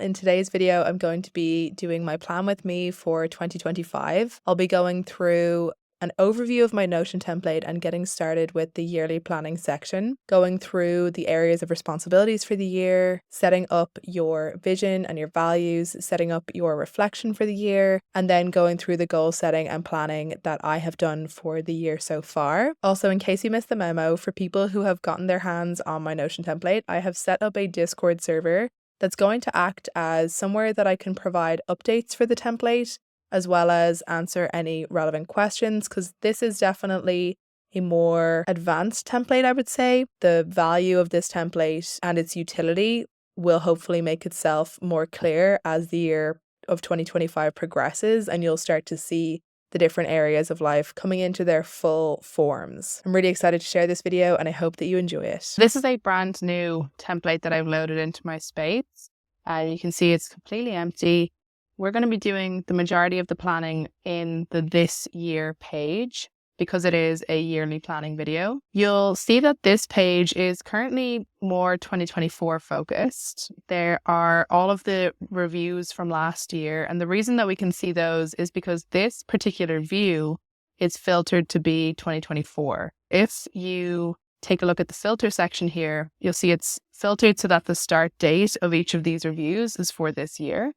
In today's video, I'm going to be doing my plan with me for 2025. I'll be going through an overview of my Notion template and getting started with the yearly planning section, going through the areas of responsibilities for the year, setting up your vision and your values, setting up your reflection for the year, and then going through the goal setting and planning that I have done for the year so far. Also, in case you missed the memo, for people who have gotten their hands on my Notion template, I have set up a Discord server that's going to act as somewhere that I can provide updates for the template, as well as answer any relevant questions, because this is definitely a more advanced template, I would say. The value of this template and its utility will hopefully make itself more clear as the year of 2025 progresses, and you'll start to see the different areas of life coming into their full forms. I'm really excited to share this video and I hope that you enjoy it. This is a brand new template that I've loaded into my space. You can see it's completely empty. We're going to be doing the majority of the planning in the this year page because it is a yearly planning video. You'll see that this page is currently more 2024 focused. There are all of the reviews from last year, and the reason that we can see those is because this particular view is filtered to be 2024. If you take a look at the filter section here, you'll see it's filtered so that the start date of each of these reviews is for this year.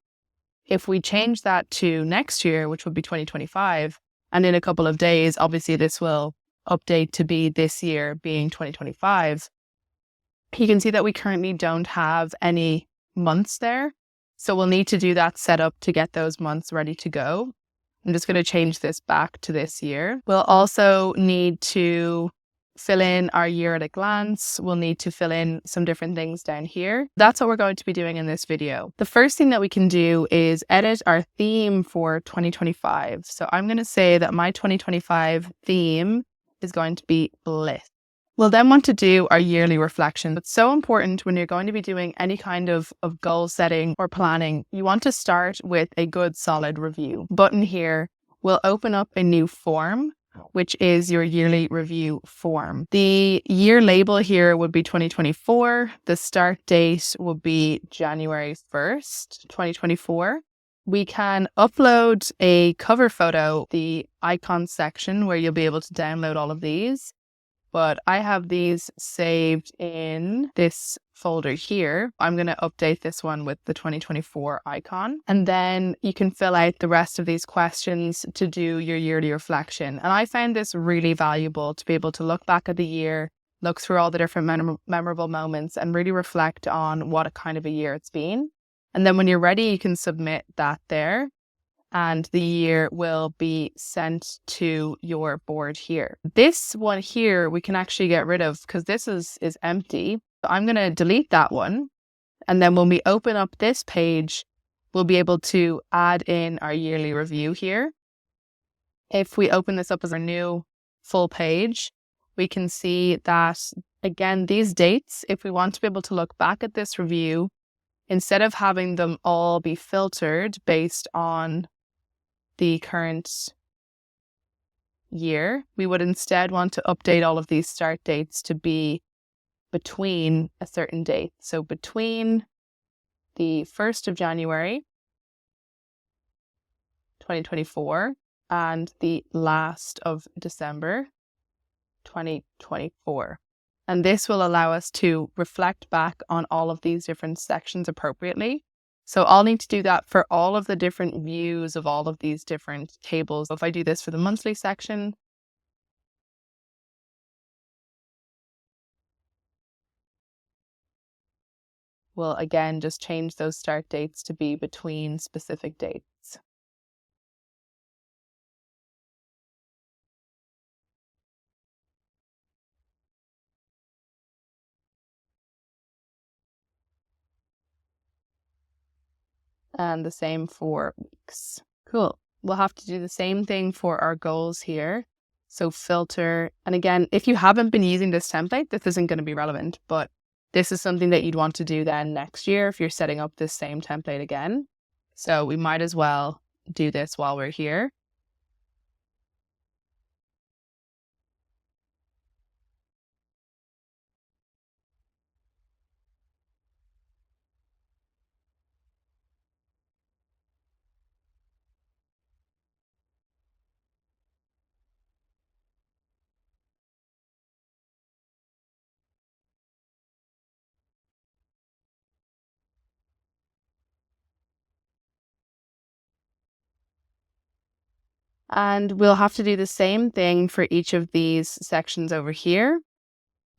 If we change that to next year, which will be 2025, and in a couple of days, obviously this will update to be this year being 2025, you can see that we currently don't have any months there. So we'll need to do that setup to get those months ready to go. I'm just going to change this back to this year. We'll also need to fill in our year at a glance. We'll need to fill in some different things down here. That's what we're going to be doing in this video. The first thing that we can do is edit our theme for 2025. So I'm going to say that my 2025 theme is going to be bliss. We'll then want to do our yearly reflection. It's so important when you're going to be doing any kind of goal setting or planning. You want to start with a good solid review. Button here will open up a new form, which is your yearly review form. The year label here would be 2024. The start date will be January 1st, 2024. We can upload a cover photo, the icon section where you'll be able to download all of these. But I have these saved in this folder here. I'm going to update this one with the 2024 icon. And then you can fill out the rest of these questions to do your yearly reflection. And I found this really valuable to be able to look back at the year, look through all the different memorable moments and really reflect on what a kind of a year it's been. And then when you're ready, you can submit that there. And the year will be sent to your board here. This one here, we can actually get rid of because this is empty. So I'm going to delete that one. And then when we open up this page, we'll be able to add in our yearly review here. If we open this up as a new full page, we can see that, again, these dates, if we want to be able to look back at this review, instead of having them all be filtered based on the current year, we would instead want to update all of these start dates to be between a certain date. So between the 1st of January, 2024 and the last of December, 2024. And this will allow us to reflect back on all of these different sections appropriately. So I'll need to do that for all of the different views of all of these different tables. If I do this for the monthly section, we'll again just change those start dates to be between specific dates. And the same for weeks. Cool. We'll have to do the same thing for our goals here. So filter. And again, if you haven't been using this template, this isn't going to be relevant, but this is something that you'd want to do then next year if you're setting up this same template again. So we might as well do this while we're here. And we'll have to do the same thing for each of these sections over here.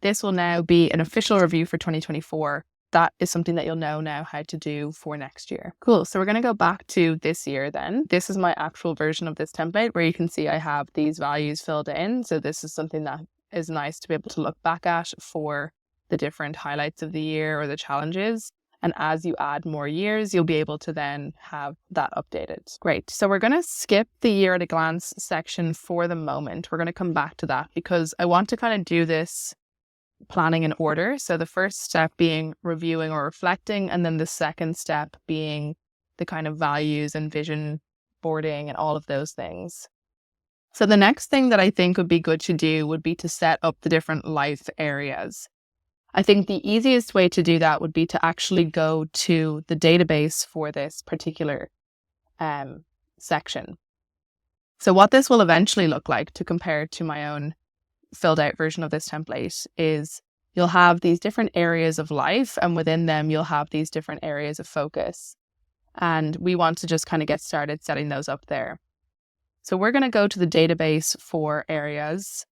This will now be an official review for 2024. That is something that you'll know now how to do for next year. Cool. So we're going to go back to this year then. This is my actual version of this template where you can see I have these values filled in. So this is something that is nice to be able to look back at for the different highlights of the year or the challenges. And as you add more years, you'll be able to then have that updated. Great. So we're going to skip the year at a glance section for the moment. We're going to come back to that because I want to kind of do this planning in order. So the first step being reviewing or reflecting, and then the second step being the kind of values and vision boarding and all of those things. So the next thing that I think would be good to do would be to set up the different life areas. I think the easiest way to do that would be to actually go to the database for this particular section. So what this will eventually look like, to compare to my own filled out version of this template, is you'll have these different areas of life, and within them you'll have these different areas of focus. And we want to just kind of get started setting those up there. So we're going to go to the database for areas,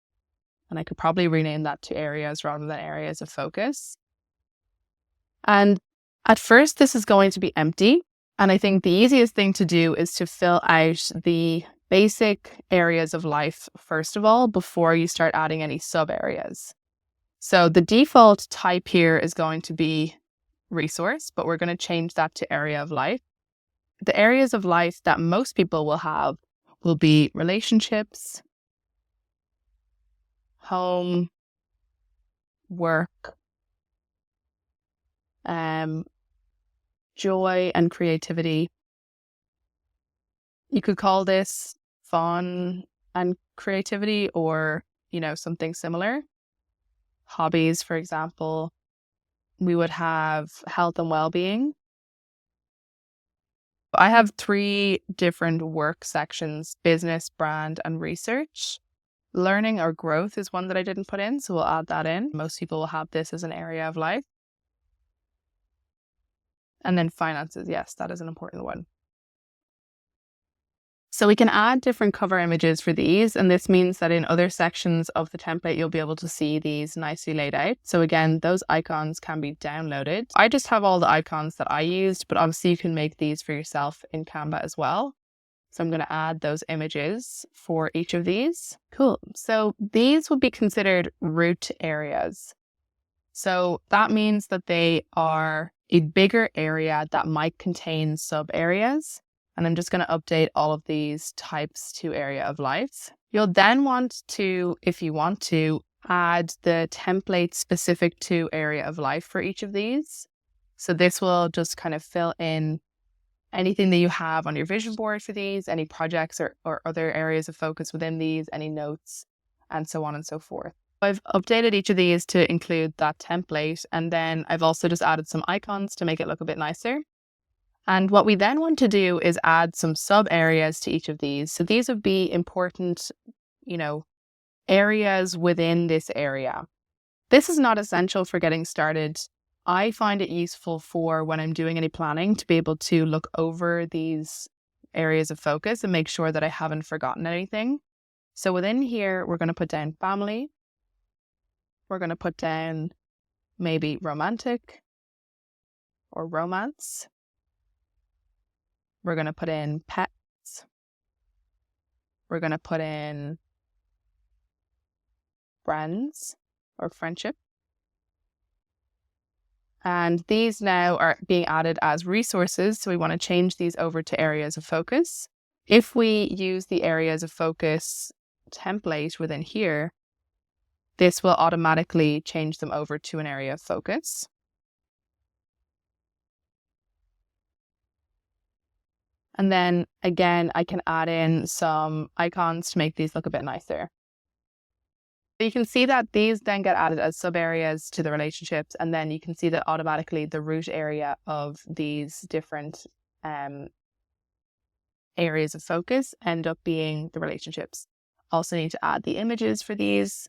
and I could probably rename that to areas rather than areas of focus. And at first this is going to be empty. And I think the easiest thing to do is to fill out the basic areas of life first of all, before you start adding any sub areas. So the default type here is going to be resource, but we're going to change that to area of life. The areas of life that most people will have will be relationships, home, work, joy and creativity. You could call this fun and creativity, or, something similar. Hobbies, for example. We would have health and well-being. I have 3 different work sections: business, brand, and research. Learning or growth is one that I didn't put in, so we'll add that in. Most people will have this as an area of life. And then finances, yes, that is an important one. So we can add different cover images for these, and this means that in other sections of the template, you'll be able to see these nicely laid out. So again, those icons can be downloaded. I just have all the icons that I used, but obviously you can make these for yourself in Canva as well. So I'm going to add those images for each of these. Cool. So these would be considered root areas. So that means that they are a bigger area that might contain sub areas. And I'm just going to update all of these types to area of life. You'll then want to, if you want to, add the template specific to area of life for each of these. So this will just kind of fill in anything that you have on your vision board for these, any projects or other areas of focus within these, any notes, and so on and so forth. I've updated each of these to include that template, and then I've also just added some icons to make it look a bit nicer. And what we then want to do is add some sub areas to each of these. So these would be important, areas within this area. This is not essential for getting started. I find it useful for when I'm doing any planning to be able to look over these areas of focus and make sure that I haven't forgotten anything. So within here, we're going to put down family. We're going to put down maybe romantic or romance. We're going to put in pets. We're going to put in friends or friendship. And these now are being added as resources. So we want to change these over to areas of focus. If we use the areas of focus template within here, this will automatically change them over to an area of focus. And then again, I can add in some icons to make these look a bit nicer. You can see that these then get added as sub areas to the relationships, and then you can see that automatically the root area of these different areas of focus end up being the relationships. Also need to add the images for these.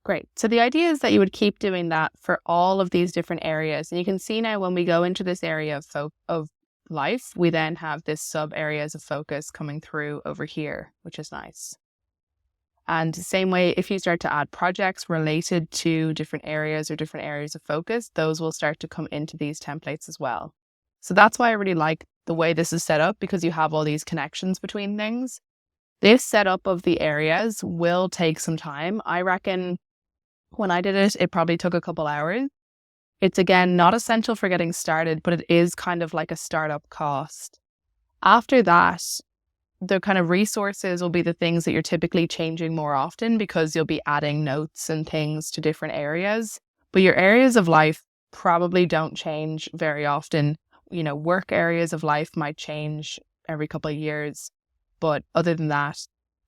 Great. So the idea is that you would keep doing that for all of these different areas. And you can see now when we go into this area of life, we then have this sub areas of focus coming through over here, which is nice. And same way, if you start to add projects related to different areas or different areas of focus, those will start to come into these templates as well. So that's why I really like the way this is set up, because you have all these connections between things. This setup of the areas will take some time. I reckon when I did it, it probably took a couple hours. It's again not essential for getting started, but it is kind of like a startup cost. After that, the kind of resources will be the things that you're typically changing more often, because you'll be adding notes and things to different areas. But your areas of life probably don't change very often. Work areas of life might change every couple of years. But other than that,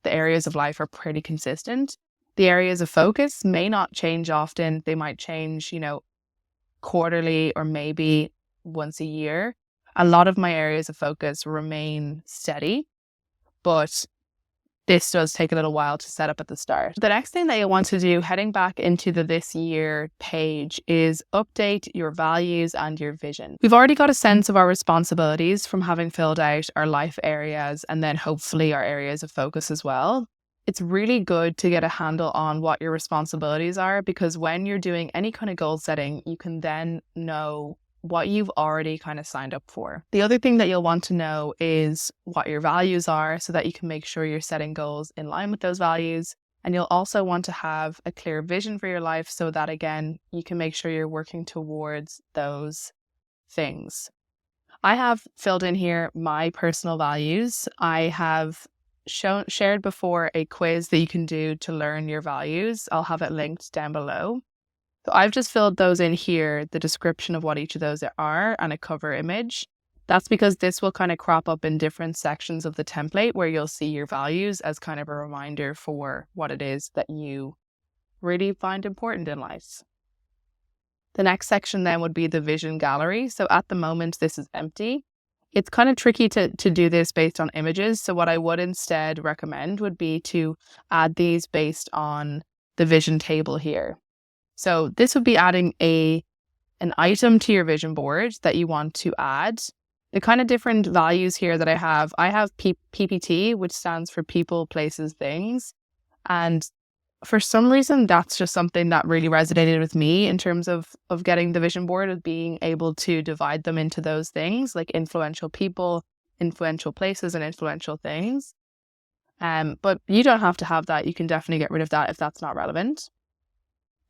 the areas of life are pretty consistent. The areas of focus may not change often. They might change, quarterly or maybe once a year. A lot of my areas of focus remain steady, but this does take a little while to set up at the start. The next thing that you'll want to do heading back into the this year page is update your values and your vision. We've already got a sense of our responsibilities from having filled out our life areas and then hopefully our areas of focus as well. It's really good to get a handle on what your responsibilities are, because when you're doing any kind of goal setting, you can then know what you've already kind of signed up for. The other thing that you'll want to know is what your values are, so that you can make sure you're setting goals in line with those values. And you'll also want to have a clear vision for your life, so that again, you can make sure you're working towards those things. I have filled in here my personal values. I have shared before a quiz that you can do to learn your values. I'll have it linked down below. So I've just filled those in here, the description of what each of those are and a cover image. That's because this will kind of crop up in different sections of the template where you'll see your values as kind of a reminder for what it is that you really find important in life. The next section then would be the vision gallery. So at the moment, this is empty. It's kind of tricky to do this based on images. So what I would instead recommend would be to add these based on the vision table here. So this would be adding an item to your vision board that you want to add. The kind of different values here that I have PPT, which stands for people, places, things. And for some reason, that's just something that really resonated with me in terms of getting the vision board, of being able to divide them into those things like influential people, influential places, and influential things. But you don't have to have that. You can definitely get rid of that if that's not relevant.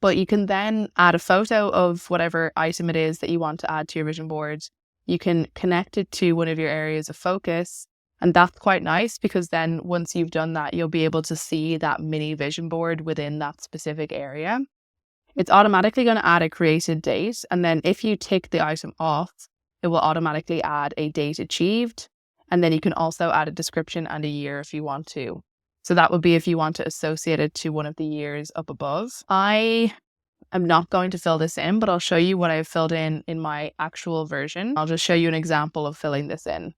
But you can then add a photo of whatever item it is that you want to add to your vision board. You can connect it to one of your areas of focus. And that's quite nice, because then once you've done that, you'll be able to see that mini vision board within that specific area. It's automatically going to add a created date. And then if you tick the item off, it will automatically add a date achieved. And then you can also add a description and a year if you want to. So that would be if you want to associate it to one of the years up above. I am not going to fill this in, but I'll show you what I've filled in my actual version. I'll just show you an example of filling this in.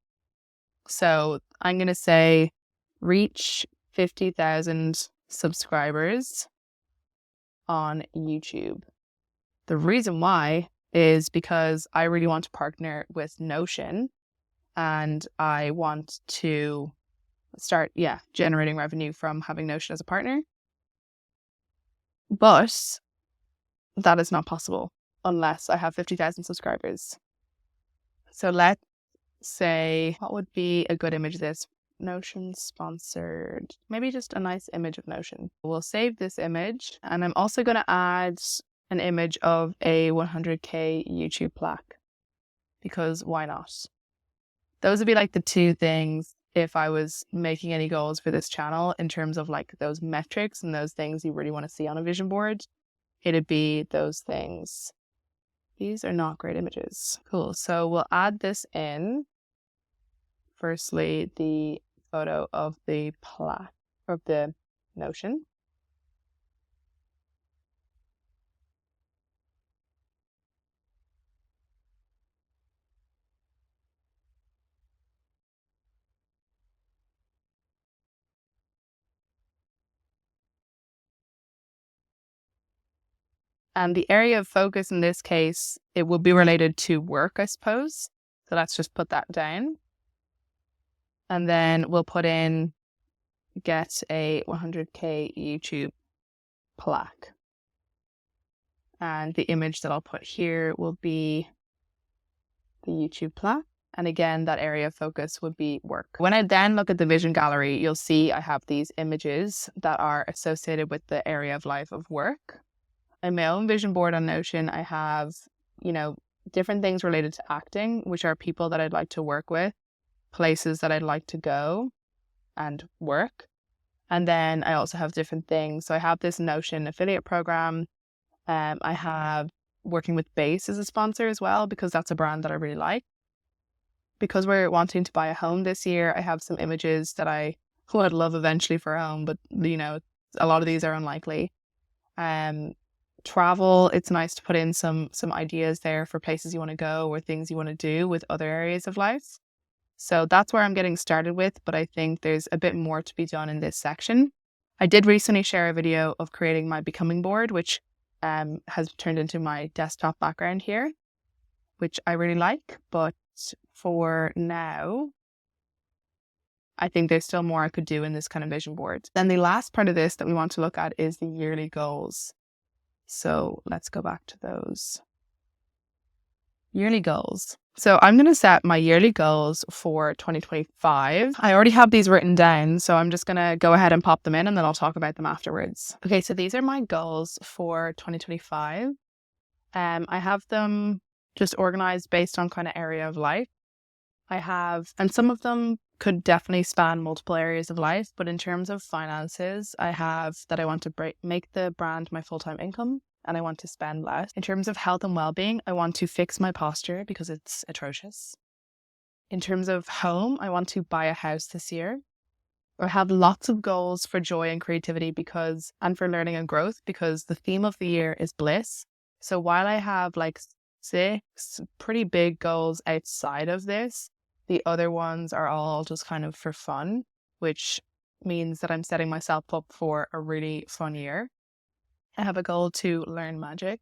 So I'm going to say reach 50,000 subscribers on YouTube. The reason why is because I really want to partner with Notion, and I want to start, generating revenue from having Notion as a partner. But that is not possible unless I have 50,000 subscribers. So let's say, what would be a good image of this? Notion sponsored. Maybe just a nice image of Notion. We'll save this image, and I'm also going to add an image of a 100k YouTube plaque, because why not? Those would be like the two things if I was making any goals for this channel in terms of like those metrics and those things you really want to see on a vision board. It'd be those things. These are not great images. Cool. So we'll add this in. Firstly, the photo of the plaque of the Notion. And the area of focus in this case, it will be related to work, I suppose. So let's just put that down. And then we'll put in get a 100K YouTube plaque. And the image that I'll put here will be the YouTube plaque. And again, that area of focus would be work. When I then look at the vision gallery, you'll see I have these images that are associated with the area of life of work. In my own vision board on Notion, I have, different things related to acting, which are people that I'd like to work with, places that I'd like to go and work. And then I also have different things. So I have this Notion affiliate program. I have working with Base as a sponsor as well, because that's a brand that I really like. Because we're wanting to buy a home this year, I have some images that I would love eventually for a home, but a lot of these are unlikely. Travel, it's nice to put in some ideas there for places you want to go or things you want to do with other areas of life. So that's where I'm getting started with, but I think there's a bit more to be done in this section. I did recently share a video of creating my becoming board, which has turned into my desktop background here, which I really like. But for now, I think there's still more I could do in this kind of vision board. Then the last part of this that we want to look at is the yearly goals. So let's go back to those. Yearly goals. So I'm going to set my yearly goals for 2025. I already have these written down, so I'm just going to go ahead and pop them in and then I'll talk about them afterwards. Okay, so these are my goals for 2025. I have them just organized based on kind of area of life. And some of them could definitely span multiple areas of life, but in terms of finances, I have that I want to make the brand my full-time income and I want to spend less. In terms of health and well-being, I want to fix my posture because it's atrocious. In terms of home, I want to buy a house this year. I have lots of goals for joy and creativity and for learning and growth, because the theme of the year is bliss. So while I have like 6 pretty big goals outside of this, the other ones are all just kind of for fun, which means that I'm setting myself up for a really fun year. I have a goal to learn magic,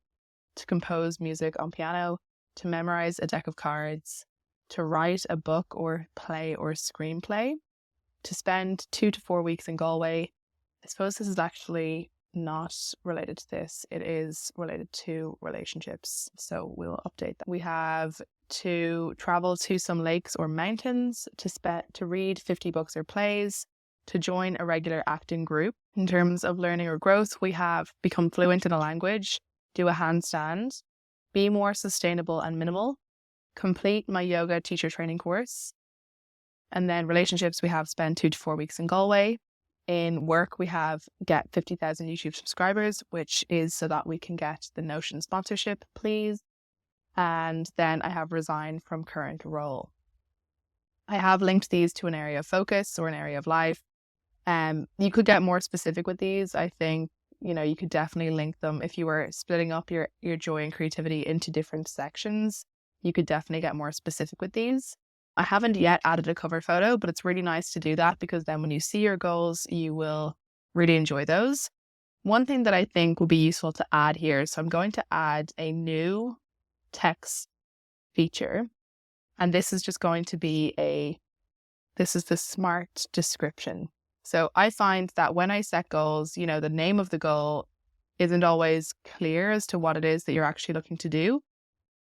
to compose music on piano, to memorize a deck of cards, to write a book or play or screenplay, to spend 2 to 4 weeks in Galway. I suppose this is actually not related to this. It is related to relationships. So we'll update that. We have to travel to some lakes or mountains, to read 50 books or plays, to join a regular acting group. In terms of learning or growth, we have become fluent in a language, do a handstand, be more sustainable and minimal, complete my yoga teacher training course. And then relationships, we have spend 2 to 4 weeks in Galway. In work, we have get 50,000 YouTube subscribers, which is so that we can get the Notion sponsorship, please. And then I have resign from current role. I have linked these to an area of focus or an area of life. You could get more specific with these. I think, you could definitely link them if you were splitting up your joy and creativity into different sections. You could definitely get more specific with these. I haven't yet added a cover photo, but it's really nice to do that because then when you see your goals, you will really enjoy those. One thing that I think will be useful to add here, so I'm going to add a new text feature, and this is just going to be this is the smart description. So I find that when I set goals, the name of the goal isn't always clear as to what it is that you're actually looking to do.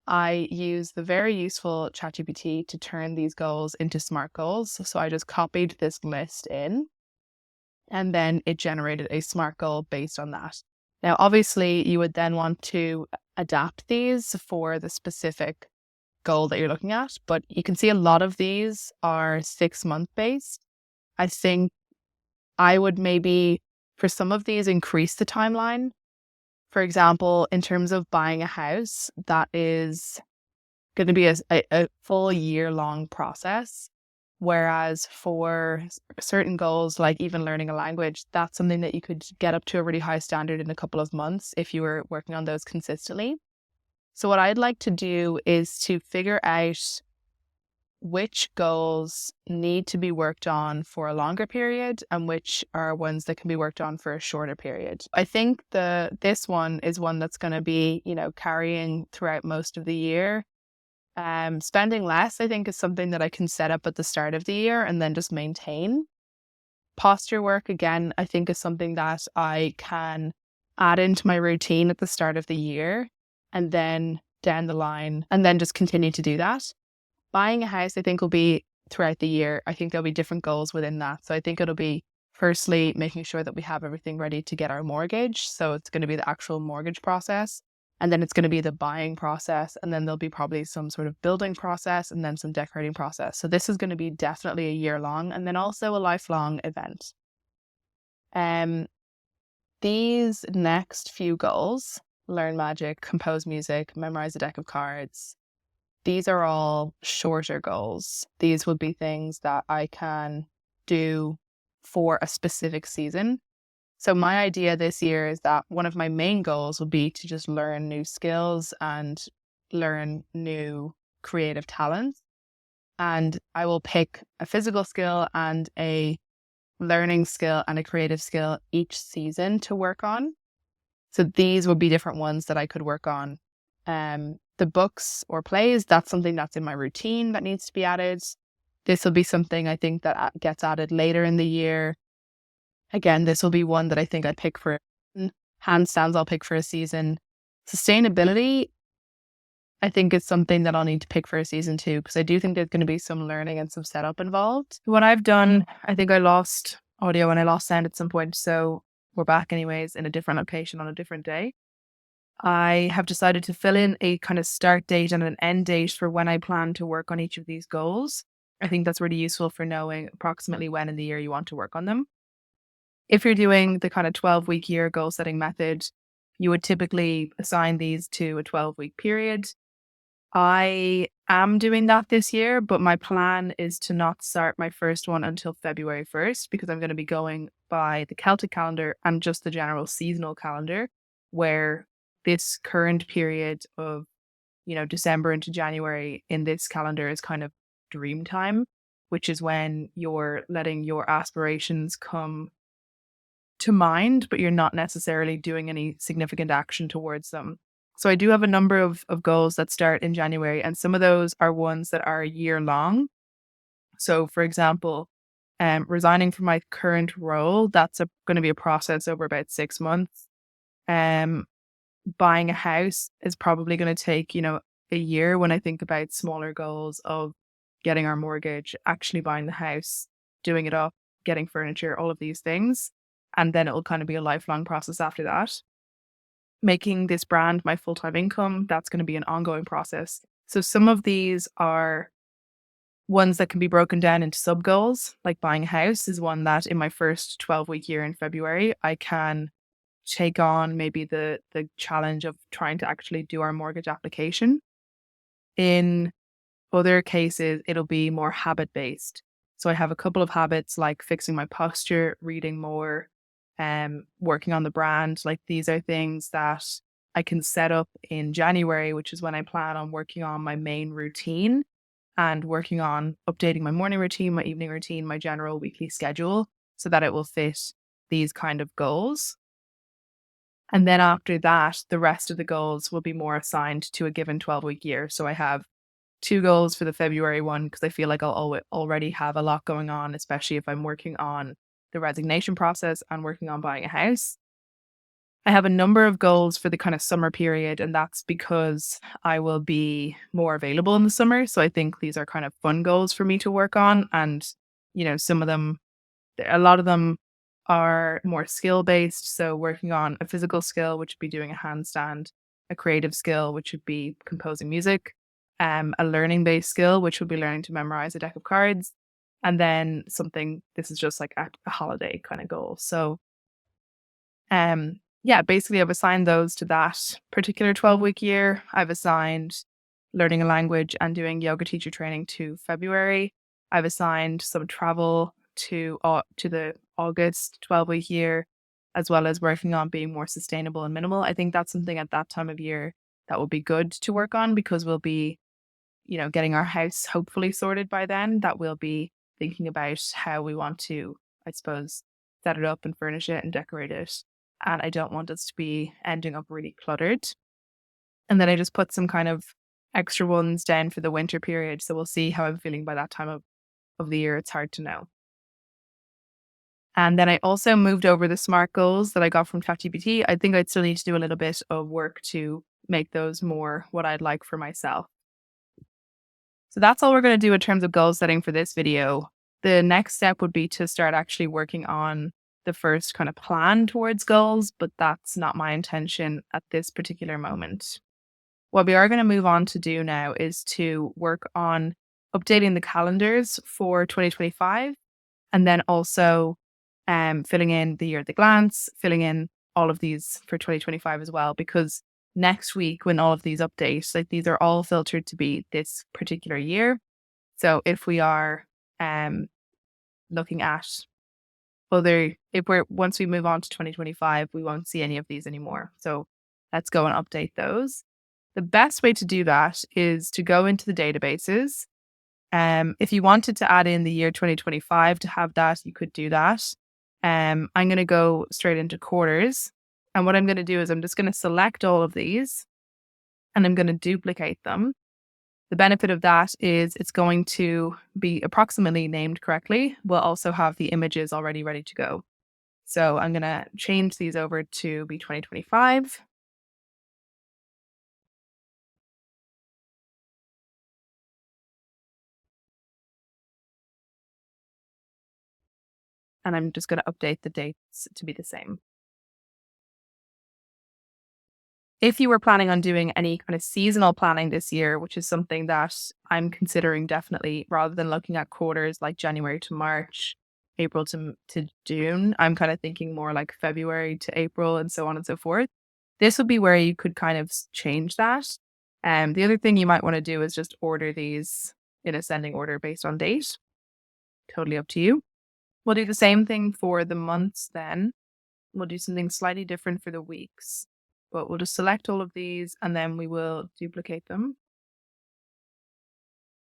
I use the very useful ChatGPT to turn these goals into SMART goals. So I just copied this list in, and then it generated a SMART goal based on that. Now, obviously, you would then want to adapt these for the specific goal that you're looking at, but you can see a lot of these are 6-month based. I think I would maybe, for some of these, increase the timeline. For example, in terms of buying a house, that is going to be a full year-long process. Whereas for certain goals, like even learning a language, that's something that you could get up to a really high standard in a couple of months if you were working on those consistently. So what I'd like to do is to figure out which goals need to be worked on for a longer period and which are ones that can be worked on for a shorter period. I think this one is one that's going to be, carrying throughout most of the year. Spending less, I think, is something that I can set up at the start of the year and then just maintain. Posture work, again, I think is something that I can add into my routine at the start of the year and then down the line and then just continue to do that. Buying a house, I think, will be throughout the year. I think there'll be different goals within that. So I think it'll be firstly making sure that we have everything ready to get our mortgage. So it's going to be the actual mortgage process. And then it's going to be the buying process. And then there'll be probably some sort of building process and then some decorating process. So this is going to be definitely a year long and then also a lifelong event. Um, these next few goals, learn magic, compose music, memorize a deck of cards, these are all shorter goals. These would be things that I can do for a specific season. So my idea this year is that one of my main goals will be to just learn new skills and learn new creative talents. And I will pick a physical skill and a learning skill and a creative skill each season to work on. So these would be different ones that I could work on. The books or plays, that's something that's in my routine that needs to be added. This will be something I think that gets added later in the year. Again, this will be one that I think I'd pick for handstands. I'll pick for a season. Sustainability, I think it's something that I'll need to pick for a season too, because I do think there's going to be some learning and some setup involved. What I've done, I think I lost audio and I lost sound at some point. So we're back anyways in a different location on a different day. I have decided to fill in a kind of start date and an end date for when I plan to work on each of these goals. I think that's really useful for knowing approximately when in the year you want to work on them. If you're doing the kind of 12-week year goal setting method, you would typically assign these to a 12-week period. I am doing that this year, but my plan is to not start my first one until February 1st because I'm going to be going by the Celtic calendar and just the general seasonal calendar, where this current period of, December into January in this calendar is kind of dream time, which is when you're letting your aspirations come to mind, but you're not necessarily doing any significant action towards them. So I do have a number of goals that start in January, and some of those are ones that are a year long. So, for example, resigning from my current role, that's going to be a process over about 6 months. Um, Buying a house is probably going to take, a year when I think about smaller goals of getting our mortgage, actually buying the house, doing it up, getting furniture, all of these things. And then it will kind of be a lifelong process after that. Making this brand my full-time income, that's going to be an ongoing process. So some of these are ones that can be broken down into sub goals, like buying a house is one that in my first 12-week year in February, I can take on maybe the challenge of trying to actually do our mortgage application. In other cases, it'll be more habit based. So I have a couple of habits like fixing my posture, reading more, working on the brand. Like these are things that I can set up in January, which is when I plan on working on my main routine and working on updating my morning routine, my evening routine, my general weekly schedule so that it will fit these kind of goals. And then after that, the rest of the goals will be more assigned to a given 12-week year. So I have 2 goals for the February one because I feel like I'll already have a lot going on, especially if I'm working on the resignation process and working on buying a house. I have a number of goals for the kind of summer period, and that's because I will be more available in the summer. So I think these are kind of fun goals for me to work on. And, some of them, a lot of them are more skill based. So working on a physical skill, which would be doing a handstand, a creative skill, which would be composing music, a learning based skill, which would be learning to memorize a deck of cards, and then something, this is just like a holiday kind of goal. So yeah, basically I've assigned those to that particular 12-week year. I've assigned learning a language and doing yoga teacher training to February. I've assigned some travel to the August 12-week year, as well as working on being more sustainable and minimal. I think that's something at that time of year that will be good to work on because we'll be, getting our house hopefully sorted by then. That we'll be thinking about how we want to, I suppose, set it up and furnish it and decorate it. And I don't want us to be ending up really cluttered. And then I just put some kind of extra ones down for the winter period. So we'll see how I'm feeling by that time of the year. It's hard to know. And then I also moved over the SMART goals that I got from ChatGPT. I think I'd still need to do a little bit of work to make those more what I'd like for myself. So that's all we're going to do in terms of goal setting for this video. The next step would be to start actually working on the first kind of plan towards goals, but that's not my intention at this particular moment. What we are going to move on to do now is to work on updating the calendars for 2025 and then also filling in the year at the glance, filling in all of these for 2025 as well, because next week when all of these updates, like these are all filtered to be this particular year. So if we are looking at once we move on to 2025, we won't see any of these anymore. So let's go and update those. The best way to do that is to go into the databases. If you wanted to add in the year 2025 to have that, you could do that. I'm going to go straight into quarters. And what I'm going to do is I'm just going to select all of these and I'm going to duplicate them. The benefit of that is it's going to be approximately named correctly. We'll also have the images already ready to go. So I'm going to change these over to be 2025. And I'm just going to update the dates to be the same. If you were planning on doing any kind of seasonal planning this year, which is something that I'm considering definitely, rather than looking at quarters like January to March, April to June, I'm kind of thinking more like February to April and so on and so forth. This would be where you could kind of change that. The other thing you might want to do is just order these in ascending order based on date. Totally up to you. We'll do the same thing for the months then. We'll do something slightly different for the weeks, but we'll just select all of these and then we will duplicate them.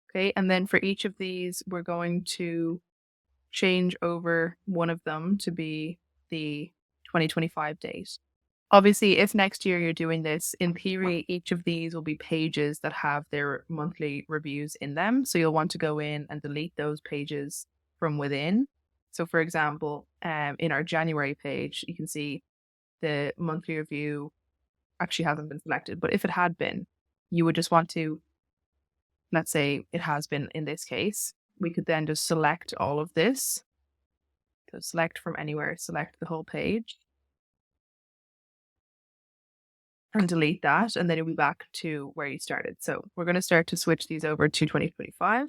Okay, and then for each of these, we're going to change over one of them to be the 2025 date. Obviously, if next year you're doing this, in theory, each of these will be pages that have their monthly reviews in them. So you'll want to go in and delete those pages from within. So for example, in our January page, you can see the monthly review actually hasn't been selected, but if it had been, you would just want to, let's say it has been in this case, we could then just select all of this. So select from anywhere, select the whole page and delete that. And then you'll be back to where you started. So we're going to start to switch these over to 2025.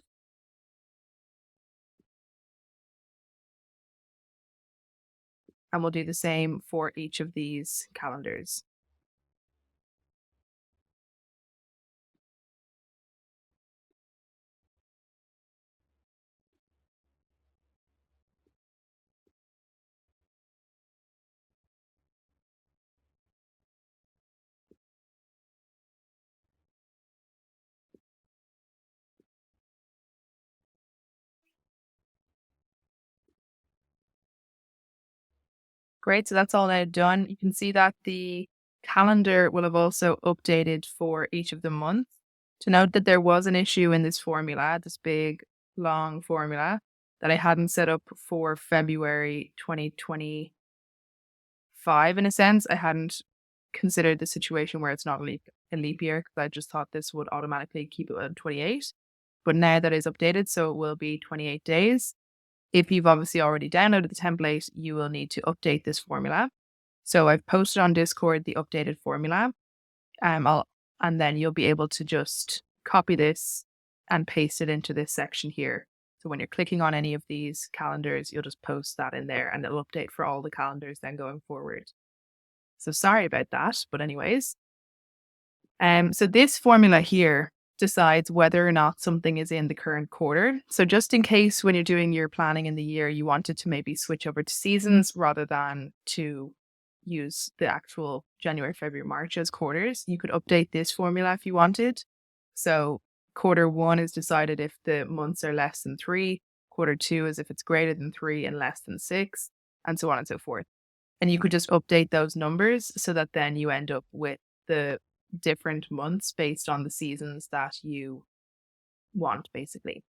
And we'll do the same for each of these calendars. Great. So that's all now done. You can see that the calendar will have also updated for each of the months. To note that there was an issue in this formula, this big, long formula that I hadn't set up for February 2025 in a sense. I hadn't considered the situation where it's not a leap year because I just thought this would automatically keep it at 28. But now that is updated, so it will be 28 days. If you've obviously already downloaded the template, you will need to update this formula. So I've posted on Discord the updated formula. And then you'll be able to just copy this and paste it into this section here. So when you're clicking on any of these calendars, you'll just post that in there and it'll update for all the calendars then going forward. So sorry about that, but anyways. So this formula here decides whether or not something is in the current quarter. So just in case when you're doing your planning in the year, you wanted to maybe switch over to seasons rather than to use the actual January, February, March as quarters, you could update this formula if you wanted. So quarter one is decided if the months are less than 3, quarter two is if it's greater than 3 and less than 6, and so on and so forth. And you could just update those numbers so that then you end up with the different months based on the seasons that you want, basically.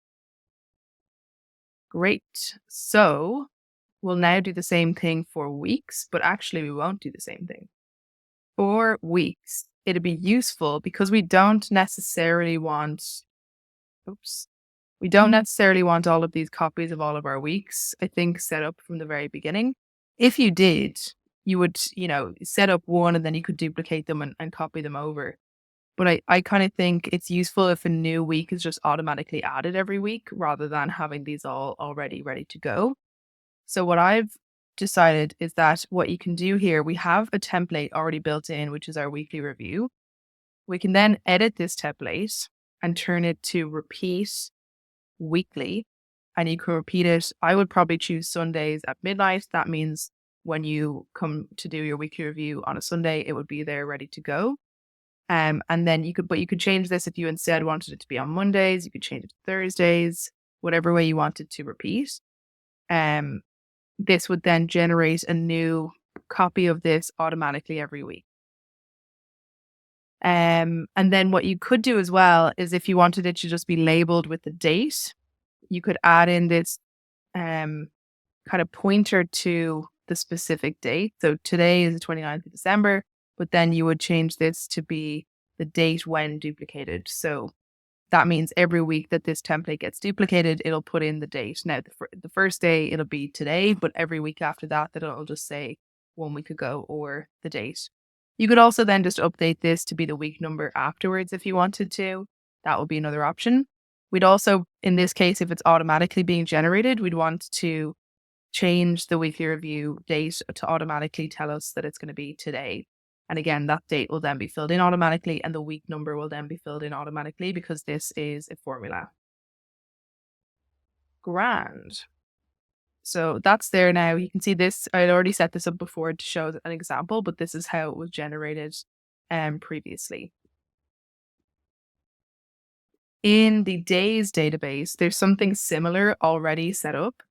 Great. So we'll now do the same thing for weeks, but actually we won't do the same thing. For weeks, it'd be useful because we don't necessarily want, oops, we don't necessarily want all of these copies of all of our weeks, I think, set up from the very beginning. If you did, you would, set up one and then you could duplicate them and copy them over. But I kind of think it's useful if a new week is just automatically added every week rather than having these all already ready to go. So what I've decided is that what you can do here, we have a template already built in, which is our weekly review. We can then edit this template and turn it to repeat weekly. And you can repeat it. I would probably choose Sundays at midnight. That means when you come to do your weekly review on a Sunday, it would be there ready to go. And then you could change this if you instead wanted it to be on Mondays. You could change it to Thursdays, whatever way you wanted to repeat. Um, this would then generate a new copy of this automatically every week. And then what you could do as well is if you wanted it to just be labeled with the date, you could add in this kind of pointer to the specific date. So today is the 29th of December, but then you would change this to be the date when duplicated. So that means every week that this template gets duplicated, it'll put in the date. Now, the first day, it'll be today, but every week after that, it'll just say 1 week ago or the date. You could also then just update this to be the week number afterwards if you wanted to. That would be another option. We'd also, in this case, if it's automatically being generated, we'd want to change the weekly review date to automatically tell us that it's going to be today. And again, that date will then be filled in automatically and the week number will then be filled in automatically because this is a formula. Grand. So that's there now. You can see this. I had already set this up before to show an example, but this is how it was generated previously. In the days database, there's something similar already set up.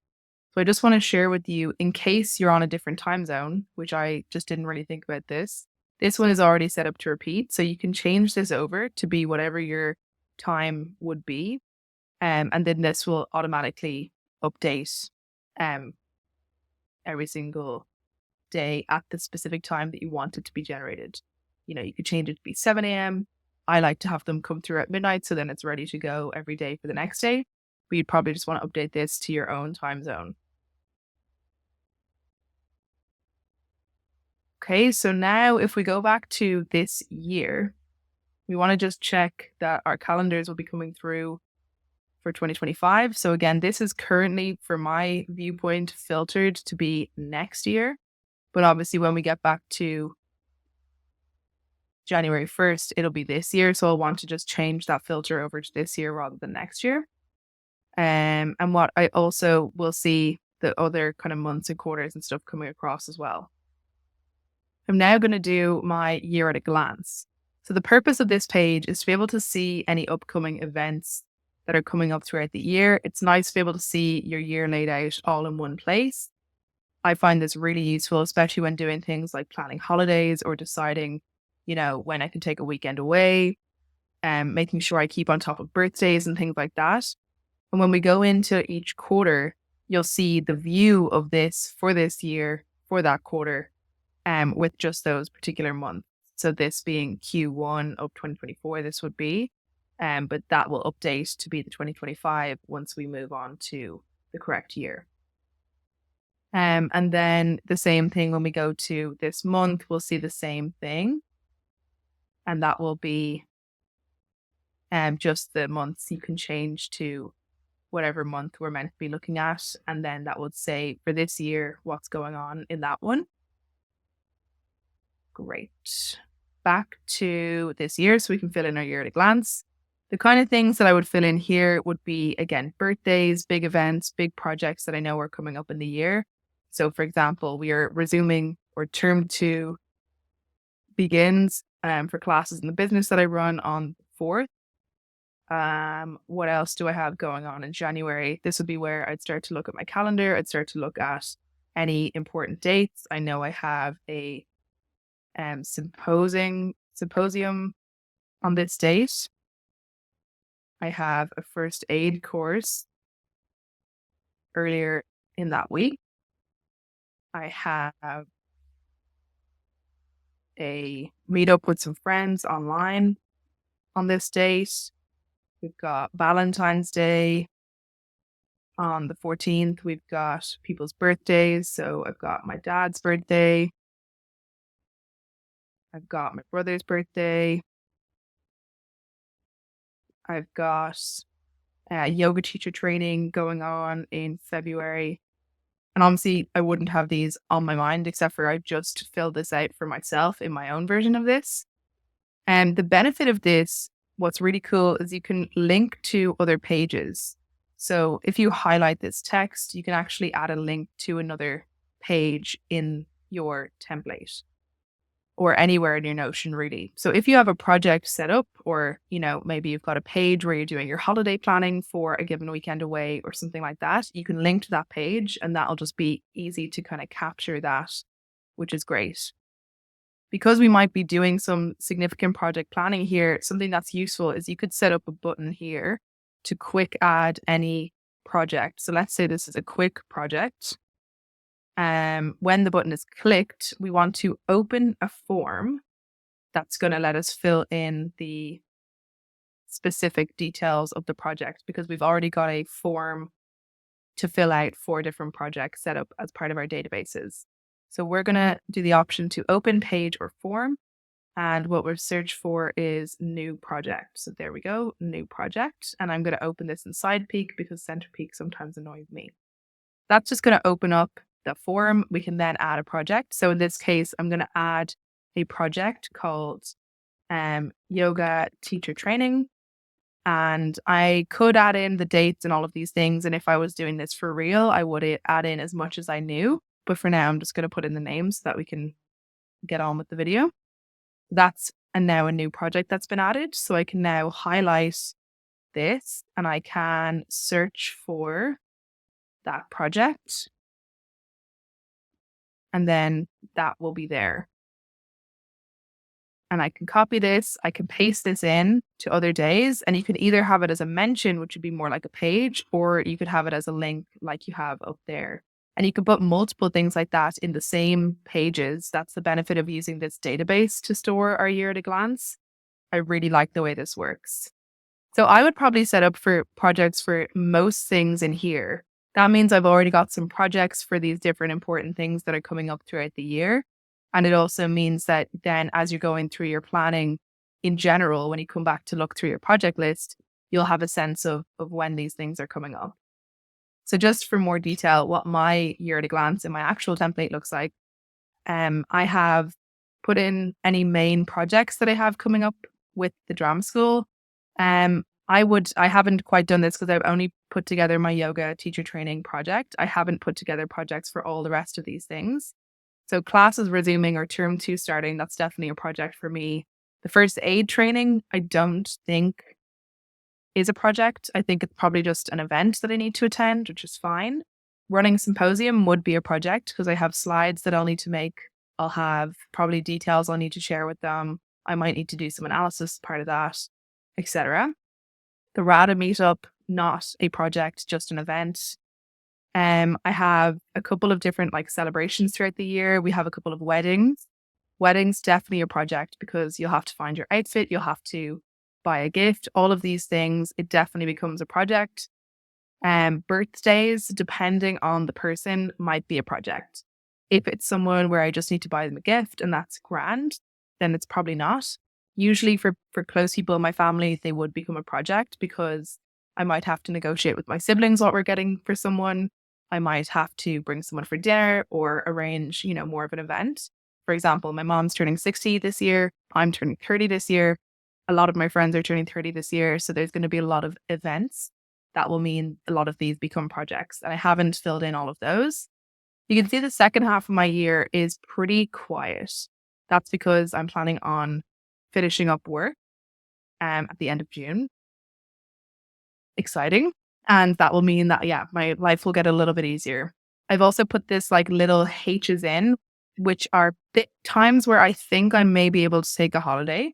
So I just want to share with you, in case you're on a different time zone, which I just didn't really think about this. This one is already set up to repeat. So you can change this over to be whatever your time would be. And then this will automatically update every single day at the specific time that you want it to be generated. You could change it to be 7 a.m. I like to have them come through at midnight, so then it's ready to go every day for the next day. But you'd probably just want to update this to your own time zone. Okay, so now if we go back to this year, we want to just check that our calendars will be coming through for 2025. So again, this is currently, from my viewpoint, filtered to be next year. But obviously when we get back to January 1st, it'll be this year. So I'll want to just change that filter over to this year rather than next year. And what I also will see the other kind of months and quarters and stuff coming across as well. I'm now going to do my year at a glance. So the purpose of this page is to be able to see any upcoming events that are coming up throughout the year. It's nice to be able to see your year laid out all in one place. I find this really useful, especially when doing things like planning holidays or deciding, when I can take a weekend away, and making sure I keep on top of birthdays and things like that. And when we go into each quarter, you'll see the view of this for this year, for that quarter, with just those particular months. So this being Q1 of 2024, this would be, but that will update to be the 2025 once we move on to the correct year. And then the same thing when we go to this month, we'll see the same thing. And that will be just the months. You can change to whatever month we're meant to be looking at. And then that would say for this year, what's going on in that one. Great. Back to this year so we can fill in our year at a glance. The kind of things that I would fill in here would be, again, birthdays, big events, big projects that I know are coming up in the year. So, for example, we are resuming, or term 2 begins for classes in the business that I run on the 4th. What else do I have going on in January? This would be where I'd start to look at my calendar. I'd start to look at any important dates. I know I have a symposium On this date, I have a first aid course earlier in that week. I have a meetup with some friends online on this date. We've got Valentine's Day on the 14th. We've got people's birthdays. So I've got my dad's birthday. I've got my brother's birthday. I've got yoga teacher training going on in February. And obviously, I wouldn't have these on my mind except for I just filled this out for myself in my own version of this. And the benefit of this, what's really cool is you can link to other pages. So if you highlight this text, you can actually add a link to another page in your template or anywhere in your Notion, really. So if you have a project set up, or, maybe you've got a page where you're doing your holiday planning for a given weekend away or something like that, you can link to that page and that'll just be easy to kind of capture that, which is great. Because we might be doing some significant project planning here, something that's useful is you could set up a button here to quick add any project. So let's say this is a quick project. When the button is clicked, we want to open a form that's going to let us fill in the specific details of the project because we've already got a form to fill out for different projects set up as part of our databases. So we're going to do the option to open page or form. And what we've searched for is new project. So there we go, new project. And I'm going to open this in side peek because center peek sometimes annoys me. That's just going to open up the form. We can then add a project. So in this case, I'm going to add a project called yoga teacher training. And I could add in the dates and all of these things. And if I was doing this for real, I would add in as much as I knew. But for now, I'm just going to put in the names so that we can get on with the video. That's now a new project that's been added. So I can now highlight this and I can search for that project. And then that will be there. And I can copy this, I can paste this in to other days, and you can either have it as a mention, which would be more like a page, or you could have it as a link like you have up there. And you can put multiple things like that in the same pages. That's the benefit of using this database to store our year at a glance. I really like the way this works. So I would probably set up for projects for most things in here. That means I've already got some projects for these different important things that are coming up throughout the year. And it also means that then as you're going through your planning in general, when you come back to look through your project list, you'll have a sense of when these things are coming up. So just for more detail, what my year at a glance in my actual template looks like, I have put in any main projects that I have coming up with the drama school. I haven't quite done this because I've only put together my yoga teacher training project. I haven't put together projects for all the rest of these things. So classes resuming or term 2 starting, that's definitely a project for me. The first aid training, I don't think is a project. I think it's probably just an event that I need to attend, which is fine. Running a symposium would be a project because I have slides that I'll need to make. I'll have probably details I'll need to share with them. I might need to do some analysis as part of that, etc. The RADA meetup, not a project, just an event. I have a couple of different celebrations throughout the year. We have a couple of weddings. Weddings, definitely a project because you'll have to find your outfit. You'll have to buy a gift, all of these things. It definitely becomes a project. Birthdays, depending on the person, might be a project. If it's someone where I just need to buy them a gift and that's grand, then it's probably not. Usually for close people in my family, they would become a project because I might have to negotiate with my siblings what we're getting for someone. I might have to bring someone for dinner or arrange, more of an event. For example, my mom's turning 60 this year. I'm turning 30 this year. A lot of my friends are turning 30 this year. So there's going to be a lot of events. That will mean a lot of these become projects. And I haven't filled in all of those. You can see the second half of my year is pretty quiet. That's because I'm planning on finishing up work at the end of June. Exciting. And that will mean that, my life will get a little bit easier. I've also put this little H's in, which are times where I think I may be able to take a holiday.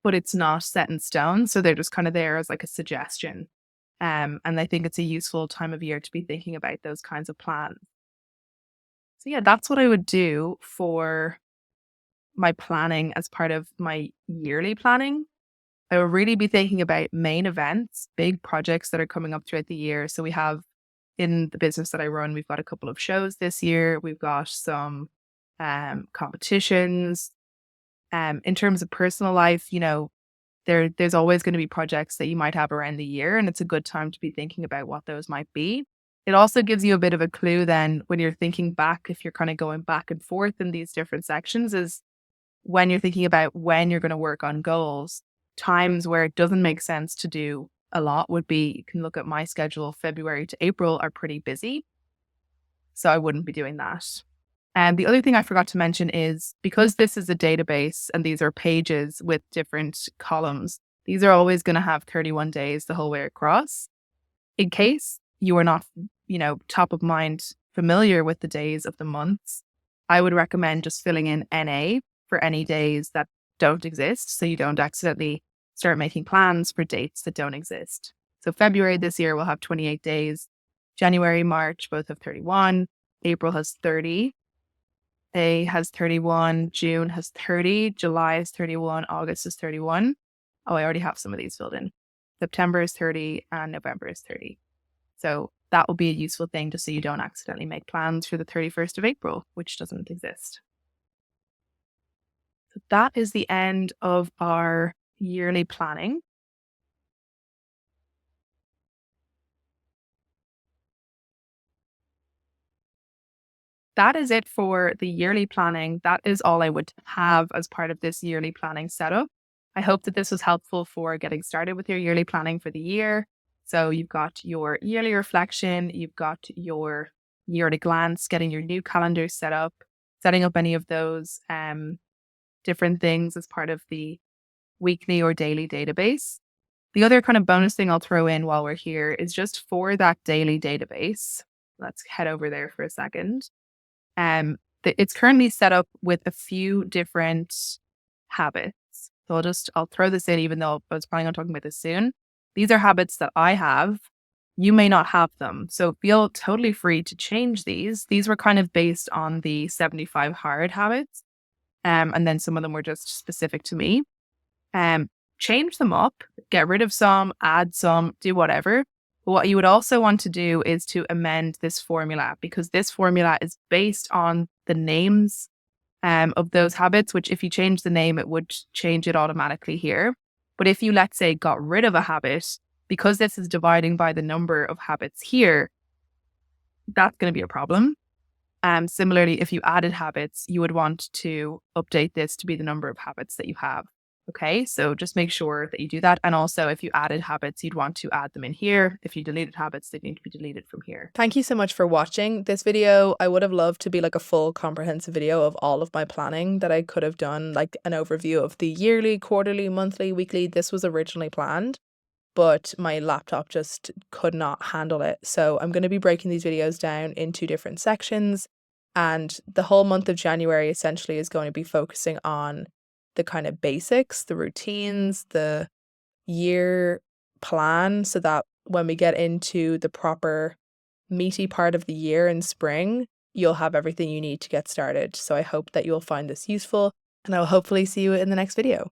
but it's not set in stone. So they're just kind of there as like a suggestion. And I think it's a useful time of year to be thinking about those kinds of plans. So yeah, that's what I would do for my planning as part of my yearly planning. I would really be thinking about main events, big projects that are coming up throughout the year. So we have in the business that I run, we've got a couple of shows this year. We've got some competitions. In terms of personal life, there's always going to be projects that you might have around the year, and it's a good time to be thinking about what those might be. It also gives you a bit of a clue then when you're thinking back, if you're kind of going back and forth in these different sections, is when you're thinking about when you're going to work on goals, times where it doesn't make sense to do a lot would be, you can look at my schedule, February to April are pretty busy. So I wouldn't be doing that. And the other thing I forgot to mention is because this is a database and these are pages with different columns, these are always going to have 31 days the whole way across. In case you are not, top of mind familiar with the days of the months, I would recommend just filling in NA for any days that don't exist, so you don't accidentally start making plans for dates that don't exist. So February this year will have 28 days. January, March both have 31. April has 30. May has 31. June has 30. July is 31. August is 31. Oh, I already have some of these filled in. September is 30 and November is 30. So that will be a useful thing just so you don't accidentally make plans for the 31st of April, which doesn't exist. So that is the end of our yearly planning. That is it for the yearly planning. That is all I would have as part of this yearly planning setup. I hope that this was helpful for getting started with your yearly planning for the year. So you've got your yearly reflection, you've got your year at a glance, getting your new calendar set up, setting up any of those different things as part of the weekly or daily database. The other kind of bonus thing I'll throw in while we're here is just for that daily database. Let's head over there for a second. It's currently set up with a few different habits. So I'll throw this in, even though I was planning on talking about this soon. These are habits that I have. You may not have them. So feel totally free to change these. These were kind of based on the 75 hard habits. And then some of them were just specific to me. Change them up, get rid of some, add some, do whatever. But what you would also want to do is to amend this formula, because this formula is based on the names of those habits, which if you change the name, it would change it automatically here. But if you, let's say, got rid of a habit, because this is dividing by the number of habits here, that's going to be a problem. Similarly, if you added habits, you would want to update this to be the number of habits that you have. Okay, so just make sure that you do that. And also, if you added habits, you'd want to add them in here. If you deleted habits, they need to be deleted from here. Thank you so much for watching this video. I would have loved to be like a full comprehensive video of all of my planning that I could have done, like an overview of the yearly, quarterly, monthly, weekly. This was originally planned, but my laptop just could not handle it. So I'm going to be breaking these videos down into different sections. And the whole month of January essentially is going to be focusing on the kind of basics, the routines, the year plan, so that when we get into the proper meaty part of the year in spring, you'll have everything you need to get started. So I hope that you'll find this useful, and I will hopefully see you in the next video.